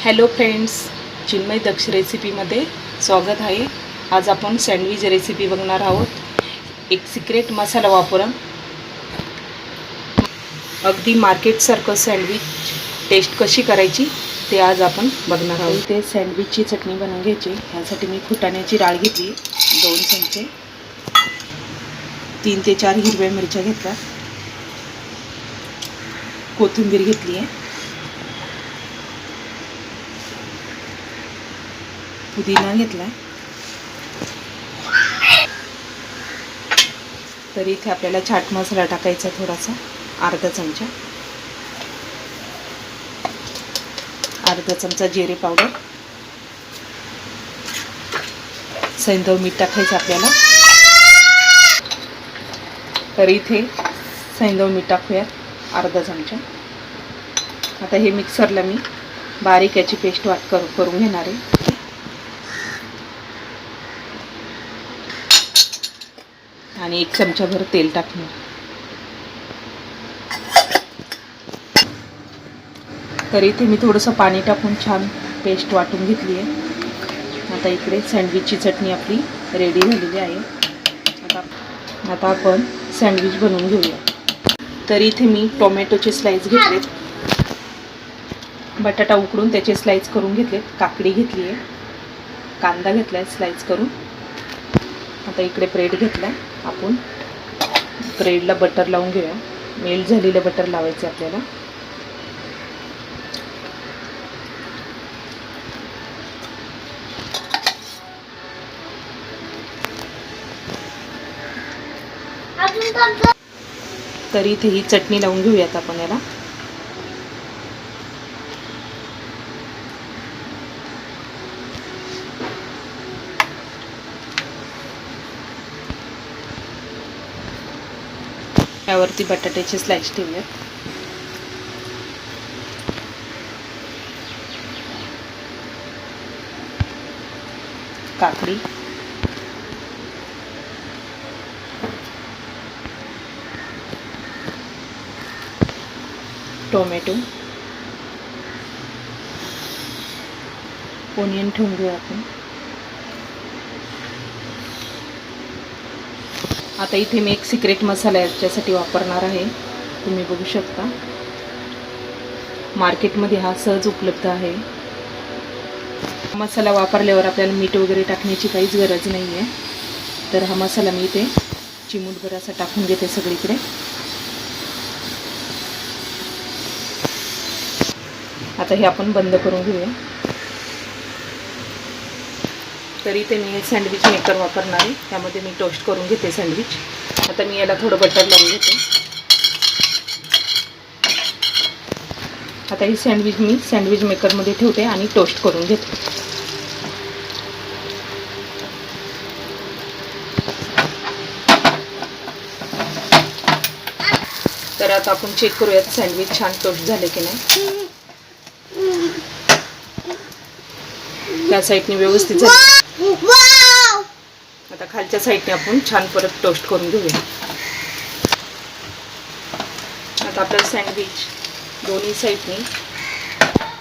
Hello friends, Chinmay दक्ष रेसिपीमध्ये स्वागत आहे. आज आपण सँडविच रेसिपी बघणार आहोत. एक सिक्रेट मसाला वापरून अगदी मार्केटसारखं सँडविच टेस्ट कशी करायची ते आज आपण बघणार आहोत. ते सँडविचची चटणी बनवून घ्यायची. ह्यासाठी मी फुटाण्याची डाळ घेतली 2 चमचे, 3 ते 4 हिरव्या मिरच्या घेतल्या, कोथिंबीर घेतली आहे, पुदिना घेतला. तर इथे आपल्याला चाट मसाला टाकायचा थोडासा, अर्धा चमचा, अर्धा चमचा जिरे पावडर, सैंधव मीठ टाकायचं आपल्याला. तर इथे सैंधव मीठ टाकूया अर्धा चमचा. आता हे मिक्सरला मी बारीक याची पेस्ट करून घेणार आहे. आणि 1 चमचाभर तेल टाकणार. तर इथे मी थोडंसं पाणी टाकून छान पेस्ट वाटून घेतली आहे. आता इकडे सँडविचची चटणी आपली रेडी झालेली आहे. आता आपण सँडविच बनवून घेऊया. तर इथे मी टोमॅटोचे स्लाइस घेतलेत, बटाटा उकडून त्याचे स्लाइस करून घेतलेत, काकडी घेतली आहे, कांदा घेतला आहे स्लाइस करून. आता इकडे ब्रेड घेतला आहे. आपण ब्रेडला बटर लावून घेऊया. मेल्ट झालेलं बटर लावायचं आपल्याला. तर इथे ही चटणी लावून घेऊयात आपण याला. यावरती बटाट्याचे स्लाइस ठेवूयात. काकडी, टोमॅटो, ओनियन ठेवून घेऊया आपण. आता इथे मी एक सिक्रेट मसाला याच्यासाठी वापरणार आहे. तुम्ही बघू शकता, मार्केटमध्ये हा सहज उपलब्ध आहे. मसाला वापरल्यावर आपल्याला मीठ वगैरे टाकण्याची काहीच गरज नाही आहे. तर हा मसाला मी इथे चिमूटभर असा टाकून घेते सगळीकडे. आता हे आपण बंद करून घेऊया. तर इथे मी सँडविच मेकर वापरणार आहे. त्यामध्ये मी टोस्ट करून घेते सँडविच. आता मी याला थोडं बटर लावून घेते. आता ही सँडविच मी सँडविच मेकरमध्ये ठेवते आणि टोस्ट करून घेते. तर आता आपण चेक करूयात सँडविच छान टोस्ट झाले की नाही. त्या साईडने व्यवस्थित झाले. आता खालच्या साईडने आपण छान परत टोस्ट करून घेऊया. आता आपलं सँडविच दोन्ही साईडने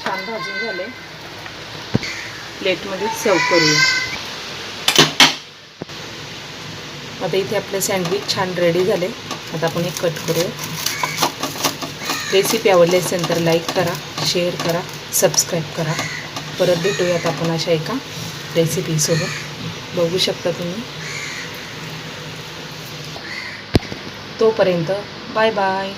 छान भाजून झाले. प्लेटमध्ये सर्व करूया. आता इथे आपले सँडविच छान रेडी झाले. आता आपण एक कट करूया. रेसिपी आवडली असेल तर लाईक करा, शेअर करा, सबस्क्राईब करा. परत भेटूयात आपण अशा एका रेसिपीसोबत. बघू शकता तुम्ही. तोपर्यंत बाय बाय.